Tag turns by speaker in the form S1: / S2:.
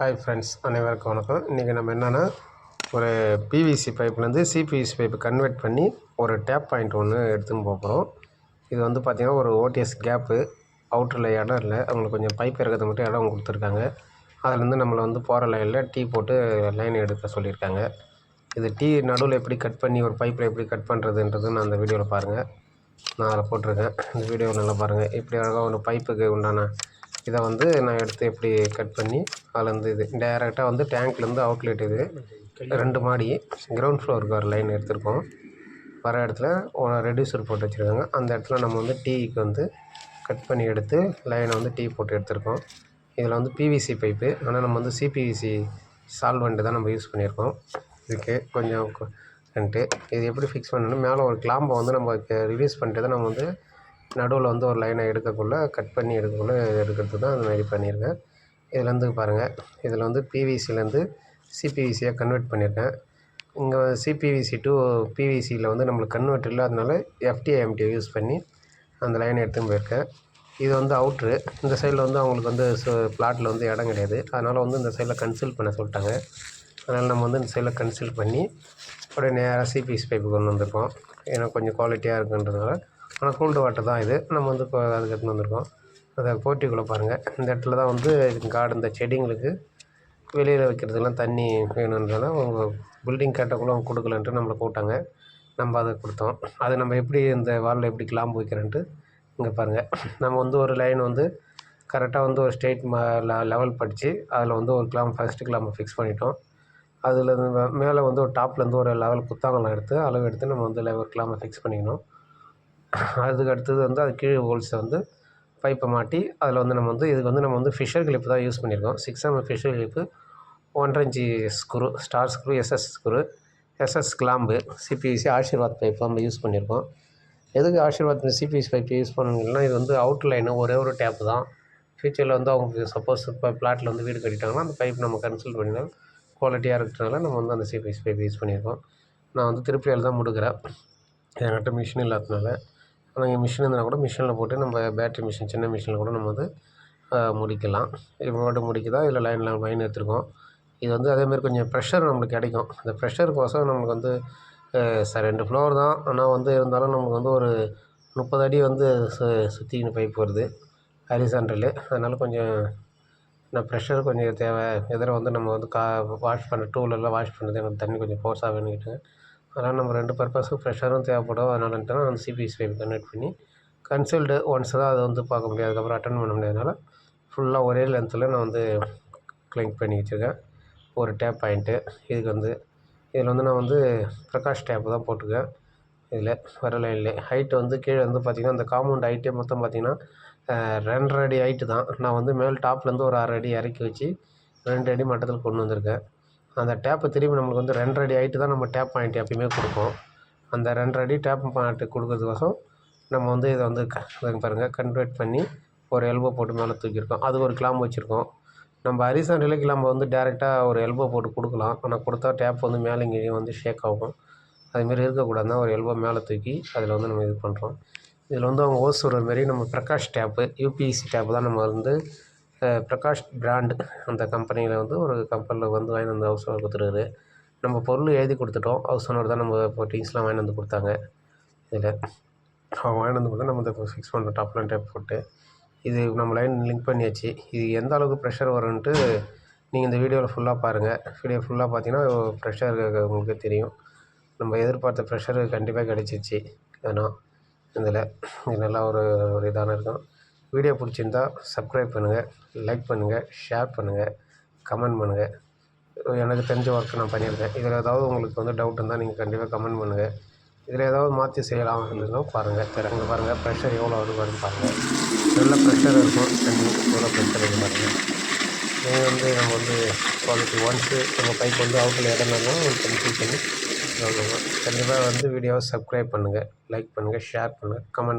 S1: Hi friends, அனைவருக்கும் வணக்கம். இன்றைக்கி நம்ம என்னென்னா, ஒரு பிவிசி பைப்லேருந்து சிபிவிசி பைப்பு கன்வெர்ட் பண்ணி ஒரு டேப் பாயிண்ட் ஒன்று எடுத்துன்னு போகிறோம். இது வந்து பார்த்திங்கன்னா ஒரு ஓடிஎஸ் கேப்பு, அவுட்டரில் இடம் இல்லை, அவங்களுக்கு கொஞ்சம் பைப் இறக்கிறது மட்டும் இடம் கொடுத்துருக்காங்க. அதுலேருந்து நம்மளை வந்து போகிற லைனில் டீ போட்டு லைன் எடுக்க சொல்லியிருக்காங்க. இது டீ நடுவில் எப்படி கட் பண்ணி ஒரு பைப்பில் எப்படி கட் பண்ணுறதுன்றது நான் அந்த வீடியோவில் பாருங்கள். நான் அதில் போட்டிருக்கேன். இந்த வீடியோவை நல்லா பாருங்கள். இப்படி அழகாக ஒரு பைப்புக்கு உண்டான இதை வந்து நான் எடுத்து எப்படி கட் பண்ணி அதுலேருந்து இது டைரெக்டாக வந்து டேங்க்லேருந்து அவுட்லெட் இது 2 மாடி கிரவுண்ட் ஃப்ளோருக்கு ஒரு லைன் எடுத்திருக்கோம். வர இடத்துல ரெடியூசர் போட்டு வச்சுருக்காங்க. அந்த இடத்துல நம்ம வந்து டீக்கு வந்து கட் பண்ணி எடுத்து லைனை வந்து டீ போட்டு எடுத்திருக்கோம். இதில் வந்து பிவிசி பைப்பு, ஆனால் நம்ம வந்து சிபிவிசி சால்வெண்ட்டு தான் நம்ம யூஸ் பண்ணியிருக்கோம். இதுக்கு கொஞ்சம் இது எப்படி ஃபிக்ஸ் பண்ணணும், மேலே ஒரு கிளாம்பை வந்து நம்ம ரிலீஸ் பண்ணிட்டு தான் நம்ம வந்து நடுவில் வந்து ஒரு லைனை கட் பண்ணி எடுக்கிறதுக்கு தான் அந்த மாதிரி பண்ணியிருக்கேன். இதுலேருந்து பாருங்கள், இதில் வந்து பிவிசிலேருந்து சிபிவிசியாக கன்வெர்ட் பண்ணியிருக்கேன். இங்கே சிபிவிசி டு பிவிசியில் வந்து நம்மளுக்கு கன்வெர்ட் இல்லாதனால எம்டிஐ யூஸ் பண்ணி அந்த லைனை எடுத்துன்னு போயிருக்கேன். இது வந்து அவுட்ரு. இந்த சைடில் வந்து அவங்களுக்கு வந்து பிளாட்டில் வந்து இடம் கிடையாது. அதனால் வந்து இந்த சைடில் கன்சல்ட் பண்ண சொல்லிட்டாங்க. அதனால் நம்ம வந்து இந்த சைடில் கன்சல்ட் பண்ணி அப்படியே நேராக சிபிவிசி பைப்பு கொண்டு வந்திருக்கோம். ஏன்னா கொஞ்சம் குவாலிட்டியாக இருக்குன்றதுனால. ஆனால் கூல்டு வாட்டர் தான் இது. நம்ம வந்து இப்போ அதுக்கு எடுத்துன்னு வந்திருக்கோம். அதை போர்ட்டிக்குள்ளே பாருங்கள். இந்த இடத்துல தான் வந்து இந்த செடிங்களுக்கு வெளியில் வைக்கிறதுக்கெலாம் தண்ணி வேணுன்றதால அவங்க பில்டிங் கேட்டக்குள்ளே அவங்க கொடுக்கலன்ட்டு நம்மளை கூப்பிட்டாங்க. நம்ம அதை கொடுத்தோம். அது நம்ம எப்படி இந்த வாலில் எப்படி கிளாம்பு வைக்கிறேன்ட்டு இங்கே பாருங்கள். நம்ம வந்து ஒரு லைன் வந்து கரெக்டாக வந்து ஒரு ஸ்ட்ரெயிட் லெவல் படித்து அதில் வந்து ஒரு ஃபஸ்ட்டு கிளாம்பை ஃபிக்ஸ் பண்ணிட்டோம். அதில் மேலே வந்து ஒரு டாப்லேருந்து ஒரு லெவல் குத்தாங்கலாம் எடுத்து அளவு எடுத்து நம்ம வந்து ஒரு கிளாம்பை ஃபிக்ஸ் பண்ணிக்கணும். அதுக்கு அடுத்தது வந்து அது கீழே ஹோல்ஸை வந்து பைப்பை மாட்டி அதில் வந்து நம்ம வந்து ஃபிஷர் கிளிப்பு தான் யூஸ் பண்ணியிருக்கோம். 6mm fisher clip, 1.5 inch screw, star screw, SS clamp, CPVC Ashirvad pipe நம்ம யூஸ் பண்ணியிருக்கோம். எதுக்கு ஆஷிர்வாத் சிபிவிசி பைப் யூஸ் பண்ணணுங்கன்னா, இது வந்து அவுட் லைனு ஒரே ஒரு டேப்பு தான். ஃப்யூச்சரில் வந்து அவங்க சப்போஸ் இப்போ பிளாட்டில் வந்து வீடு கட்டிட்டாங்கன்னா அந்த பைப் நம்ம கன்சல்ட் பண்ணினால் குவாலிட்டியாக இருக்கிறதுனால நம்ம வந்து அந்த சிபிவிசி பைப் யூஸ் பண்ணியிருக்கோம். நான் வந்து திருப்பியால் தான் முடுக்கிறேன், என்கிட்ட மிஷின் இல்லாததுனால. ஆனால் இங்கே மிஷின் இருந்தால் கூட மிஷினில் போட்டு நம்ம பேட்ரி மிஷின் சின்ன மிஷினில் கூட நம்ம வந்து முடிக்கலாம். இப்போ மட்டும் முடிக்குதா இல்லை லைன் எடுத்துருக்கோம். இது வந்து அதேமாதிரி கொஞ்சம் ப்ரெஷர் நம்மளுக்கு கிடைக்கும். அந்த ப்ரெஷருக்கோசம் நம்மளுக்கு வந்து 2 ஃப்ளோர் தான். ஆனால் வந்து இருந்தாலும் நமக்கு வந்து ஒரு 30 அடி வந்து சுற்றிக்கின்னு பைப் வருது ஹரிசாண்டலு. அதனால் கொஞ்சம் ப்ரெஷர் கொஞ்சம் தேவை. எதில் வந்து நம்ம வந்து வாஷ் பண்ண டூலெல்லாம் வாஷ் பண்ணுறது எனக்கு தண்ணி கொஞ்சம் ஃபோர்ஸாக வேணுங்கிட்டு. அதனால் நம்ம 2 பர்பஸும் ப்ரெஷரும் தேவைப்படும். அதனாலன்ட்டு நான் அந்த சிபிவிசி பைப் கன்வெர்ட் பண்ணி கன்சல்டு ஒன்ஸ் தான் அதை வந்து பார்க்க முடியாது, அதுக்கப்புறம் அட்டன் பண்ண முடியாதனால ஃபுல்லாக ஒரே லென்த்தில் நான் வந்து கிளிக் பண்ணி வச்சுருக்கேன். ஒரு டேப் பாயிண்ட்டு இதில் வந்து நான் வந்து பிரகாஷ் டேப்பு தான் போட்டிருக்கேன். இதில் வர லைன்லேயே ஹைட்டு வந்து கீழே வந்து பார்த்திங்கன்னா அந்த காம்பவுண்ட் ஹைட்டே மொத்தம் பார்த்திங்கன்னா 2.5 அடி ஹைட்டு தான். நான் வந்து மேல் டாப்லேருந்து ஒரு 6 அடி இறக்கி வச்சு 2 அடி மட்டத்தில் கொண்டு வந்திருக்கேன். அந்த டேப்பை திரும்பி நம்மளுக்கு வந்து 2.5 அடி ஹைட்டு தான் நம்ம டேப் பாயிண்ட் எப்பயுமே கொடுப்போம். அந்த 2.5 அடி டேப் பாயிண்ட்டு கொடுக்கறதுக்கோசம் நம்ம வந்து இதை வந்து பாருங்கள் கன்வெர்ட் பண்ணி ஒரு எல்போ போட்டு மேலே தூக்கியிருக்கோம். அது ஒரு கிளாம்பு வச்சுருக்கோம். நம்ம ஹரிசாண்டலே கிளாம்பை வந்து டேரெக்டாக ஒரு எல்போ போட்டு கொடுக்கலாம். ஆனால் கொடுத்தா டேப் வந்து மேலே இங்கேயும் வந்து ஷேக் ஆகும். அதுமாரி இருக்கக்கூடாதுன்னா ஒரு எல்போ மேலே தூக்கி அதில் வந்து நம்ம இது பண்ணுறோம். இதில் வந்து அவங்க ஓஸ் சொல்கிற மாரி நம்ம பிரகாஷ் டேப்பு யூபிஎஸ்சி டேப்பு தான் நம்ம வந்து பிரகாஷ் பிராண்டு அந்த கம்பெனியில் வந்து ஒரு கம்பெனியில் வந்து வாங்கி வந்து ஹவுஸ் ஓனர் கொடுத்துருக்காரு. நம்ம பொருள் எழுதி கொடுத்துட்டோம். ஹவுஸ் ஓனர் தான் நம்ம இப்போ திங்ஸ்லாம் வாங்கி வந்து கொடுத்தாங்க. இதில் அவங்க வாங்கி வந்து கொடுத்தா நம்ம இதை ஃபிக்ஸ் பண்ணுறோம் டாப்லாம் டேப் போட்டு. இது நம்ம லைன் லிங்க் பண்ணியாச்சு. இது எந்த அளவுக்கு ப்ரெஷர் வரும்ன்ட்டு நீங்கள் இந்த வீடியோவில் ஃபுல்லாக பாருங்கள். வீடியோ ஃபுல்லாக பார்த்தீங்கன்னா ப்ரெஷர் உங்களுக்கு தெரியும். நம்ம எதிர்பார்த்த ப்ரெஷரு கண்டிப்பாக கிடச்சிச்சு. ஏன்னா இதில் இது நல்லா ஒரு இதான இருக்கும். வீடியோ பிடிச்சிருந்தா சப்ஸ்கிரைப் பண்ணுங்கள், லைக் பண்ணுங்கள், ஷேர் பண்ணுங்கள், கமெண்ட் பண்ணுங்கள். எனக்கு தெரிஞ்ச ஒர்க்கு நான் பண்ணியிருக்கேன். இதில் ஏதாவது உங்களுக்கு வந்து டவுட் இருந்தால் நீங்கள் கண்டிப்பாக கமெண்ட் பண்ணுங்கள். இதில் ஏதாவது மாற்றி செய்யலாம் அப்படின்னா பாருங்கள். இங்கே பாருங்கள் ப்ரெஷர் எவ்வளோ வருதுன்னு பாருங்கள். நல்ல ப்ரெஷர் இருக்கும். தண்ணி எவ்வளோ ப்ரெஷர் இருக்குது பாருங்கள். நீங்கள் வந்து நம்ம வந்து குவாலிட்டி ஒன்ஸு நம்ம பைப் வந்து அவுட்டில் இடம் இருந்தாலும் கன்ஃபியூஸ் பண்ணி கண்டிப்பாக வந்து வீடியோவை சப்ஸ்கிரைப் பண்ணுங்கள், லைக் பண்ணுங்கள், ஷேர் பண்ணுங்கள், கமெண்ட்